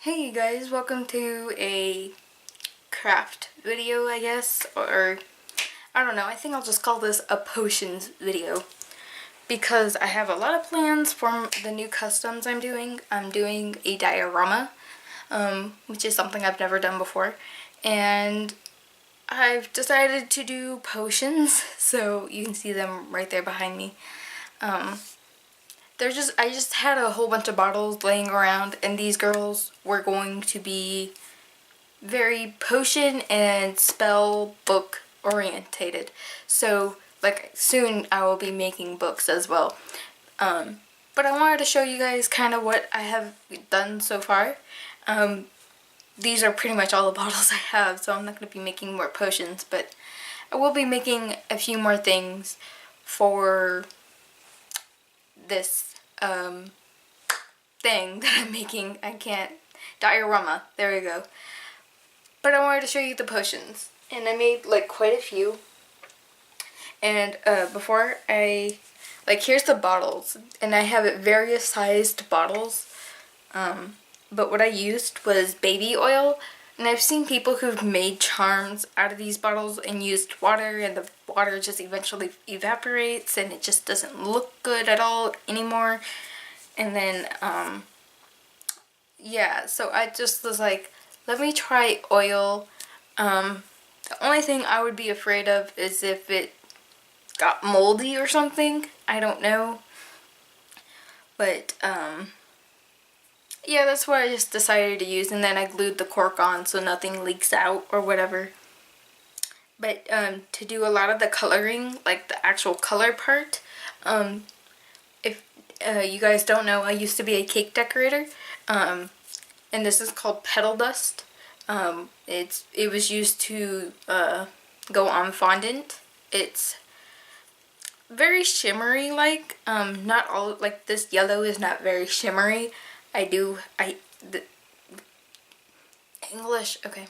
Hey you guys, welcome to a craft video, I guess, or I don't know, I think I'll just call this a potions video because I have a lot of plans for the new customs I'm doing. I'm doing a diorama, which is something I've never done before, and I've decided to do potions, so you can see them right there behind me. I just had a whole bunch of bottles laying around, and these girls were going to be very potion and spell book orientated. So, like, soon I will be making books as well. But I wanted to show you guys kind of what I have done so far. These are pretty much all the bottles I have, so I'm not going to be making more potions, but I will be making a few more things for this thing that I'm making. Diorama, there we go. But I wanted to show you the potions, and I made like quite a few. And here's the bottles, and I have various sized bottles, but what I used was baby oil, and I've seen people who've made charms out of these bottles and used water, and the water just eventually evaporates and it just doesn't look good at all anymore. And then yeah, so I just was like, let me try oil. The only thing I would be afraid of is if it got moldy or something. I don't know. But yeah, that's what I just decided to use, and then I glued the cork on so nothing leaks out or whatever. But to do a lot of the coloring, like the actual color part, if you guys don't know, I used to be a cake decorator, and this is called petal dust. It was used to go on fondant. It's very shimmery, like not all, like this yellow is not very shimmery. English, okay.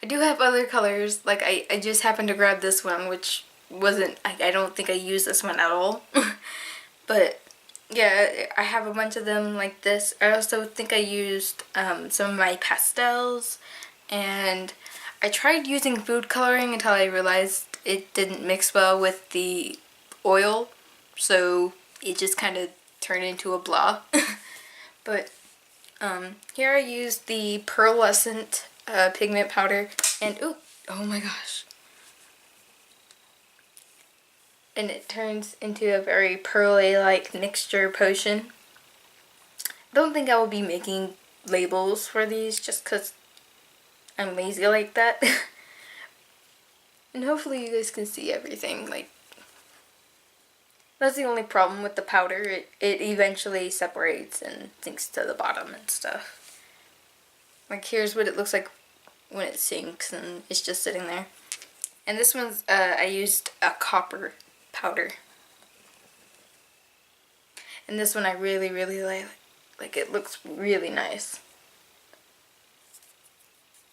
I do have other colors, like I just happened to grab this one, which wasn't, I don't think I used this one at all. But yeah, I have a bunch of them like this. I also think I used some of my pastels, and I tried using food coloring until I realized it didn't mix well with the oil, so it just kind of turned into a blah. But here I used the pearlescent pigment powder, and oh my gosh. And it turns into a very pearly-like mixture potion. I don't think I will be making labels for these just because I'm lazy like that. And hopefully you guys can see everything. Like, that's the only problem with the powder. It eventually separates and sinks to the bottom and stuff. Like, here's what it looks like when it sinks and it's just sitting there. And this one's, I used a copper powder. And this one I really, really like it looks really nice.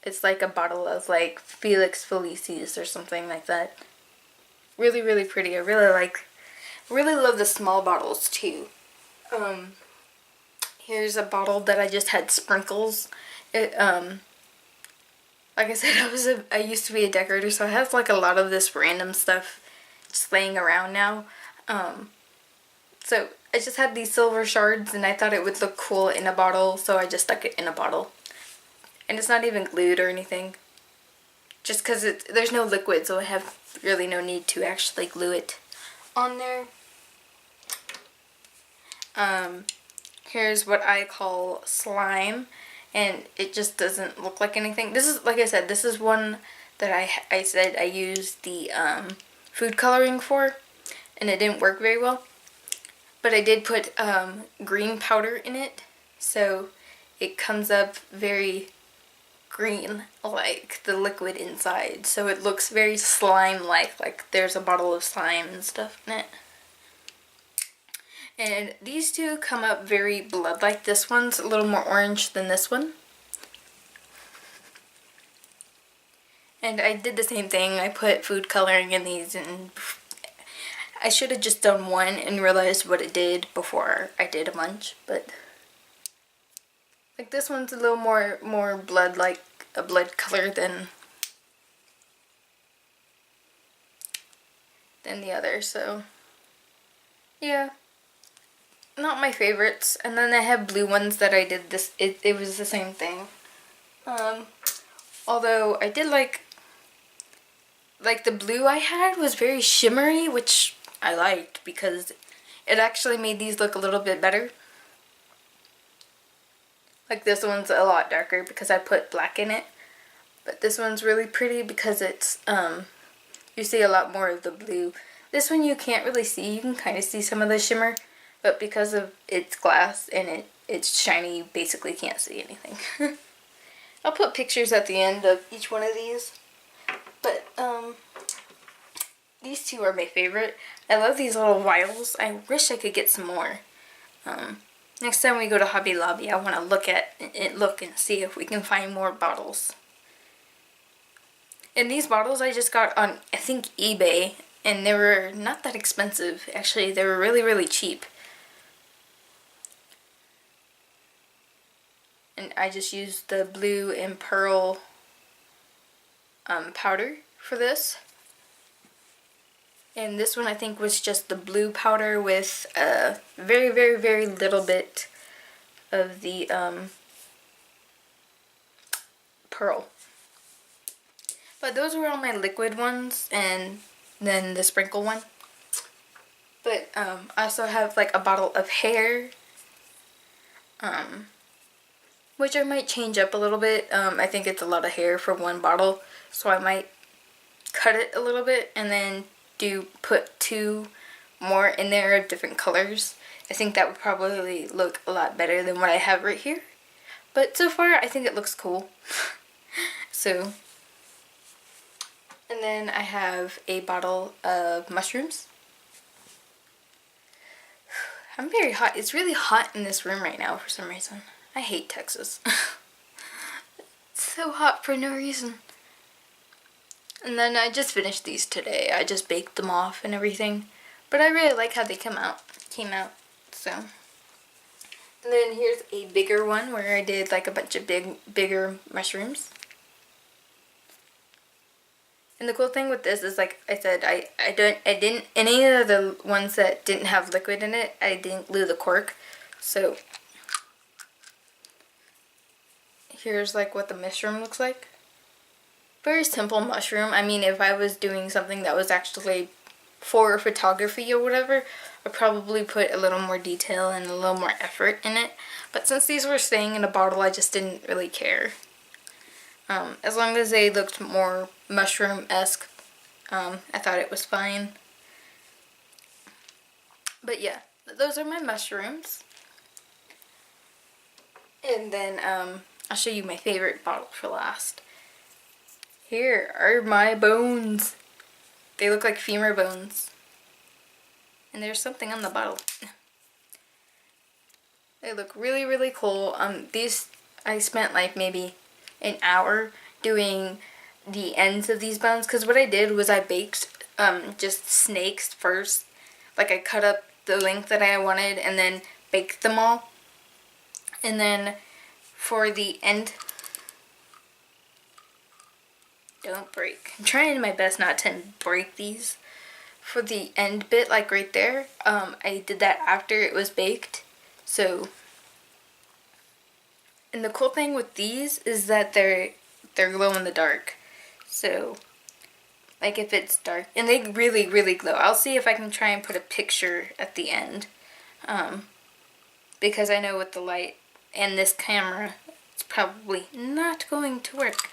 It's like a bottle of like Felix Felicis or something like that. Really, really pretty. I really love the small bottles too. Here's a bottle that I just had sprinkles. It like I said, I used to be a decorator, so I have like a lot of this random stuff just laying around now. So I just had these silver shards, and I thought it would look cool in a bottle, so I just stuck it in a bottle. And it's not even glued or anything, just because there's no liquid, so I have really no need to actually glue it on there. Here's what I call slime, and it just doesn't look like anything. This is, like I said, this is one that I said I used the food coloring for, and it didn't work very well. But I did put green powder in it, so it comes up very green, like the liquid inside. So it looks very slime-like there's a bottle of slime and stuff in it. And these two come up very blood-like. This one's a little more orange than this one. And I did the same thing. I put food coloring in these, and I should have just done one and realized what it did before I did a bunch, but Like this one's a little more blood, like a blood color than the other, so yeah, not my favorites. And then I have blue ones that I did this, it was the same thing. Although I did like the blue I had was very shimmery, which I liked because it actually made these look a little bit better. Like this one's a lot darker because I put black in it, but this one's really pretty because it's you see a lot more of the blue. This one you can't really see, you can kind of see some of the shimmer, but because of its glass and it's shiny, you basically can't see anything. I'll put pictures at the end of each one of these, but these two are my favorite. I love these little vials. I wish I could get some more. Next time we go to Hobby Lobby, I want to look and see if we can find more bottles. And these bottles I just got on, I think, eBay, and they were not that expensive. Actually, they were really, really cheap. And I just used the blue and pearl powder for this. And this one I think was just the blue powder with a very, very, very little bit of the pearl. But those were all my liquid ones, and then the sprinkle one. But I also have like a bottle of hair, which I might change up a little bit. I think it's a lot of hair for one bottle, so I might cut it a little bit and then put 2 more in there of different colors. I think that would probably look a lot better than what I have right here. But so far, I think it looks cool. So, and then I have a bottle of mushrooms. I'm very hot. It's really hot in this room right now for some reason. I hate Texas. It's so hot for no reason. And then I just finished these today. I just baked them off and everything. But I really like how they came out. So. And then here's a bigger one where I did like a bunch of bigger mushrooms. And the cool thing with this is, like I said, I didn't, any of the ones that didn't have liquid in it, I didn't glue the cork. So here's like what the mushroom looks like. Very simple mushroom. I mean, if I was doing something that was actually for photography or whatever, I'd probably put a little more detail and a little more effort in it. But since these were staying in a bottle, I just didn't really care. As long as they looked more mushroom-esque, I thought it was fine. But yeah, those are my mushrooms. And then I'll show you my favorite bottle for last. Here are my bones. They look like femur bones. And there's something on the bottle. They look really, really cool. These, I spent like maybe an hour doing the ends of these bones, because what I did was I baked just snakes first. Like I cut up the length that I wanted and then baked them all. And then for the end, don't break. I'm trying my best not to break these. For the end bit, like right there, I did that after it was baked. So, and the cool thing with these is that they're glow in the dark. So, like if it's dark, and they really, really glow. I'll see if I can try and put a picture at the end. Because I know with the light and this camera, it's probably not going to work.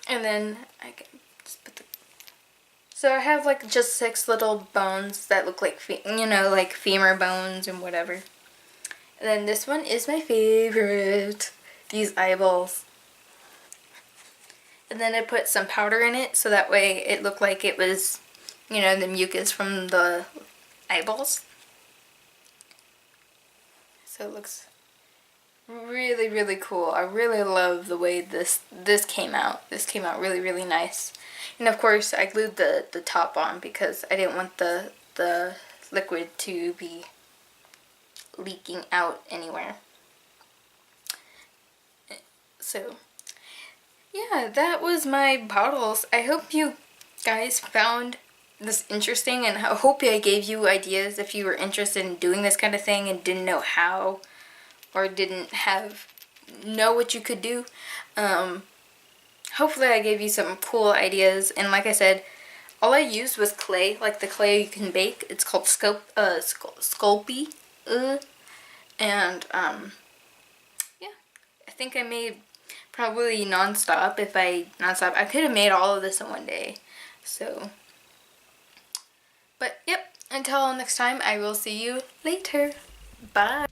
And then I can just put the... So I have like just 6 little bones that look like, like femur bones and whatever. And then this one is my favorite. These eyeballs. And then I put some powder in it so that way it looked like it was, the mucus from the eyeballs. So it looks really, really cool. I really love the way this came out. This came out really, really nice. And of course I glued the top on because I didn't want the liquid to be leaking out anywhere. So yeah, that was my bottles. I hope you guys found this interesting, and I hope I gave you ideas if you were interested in doing this kind of thing and didn't know how, or didn't know what you could do. Hopefully I gave you some cool ideas, and like I said, all I used was clay, like the clay you can bake. It's called Sculpey. And yeah, I think I made probably non-stop. I could have made all of this in one day. So, but yep, until next time, I will see you later. Bye.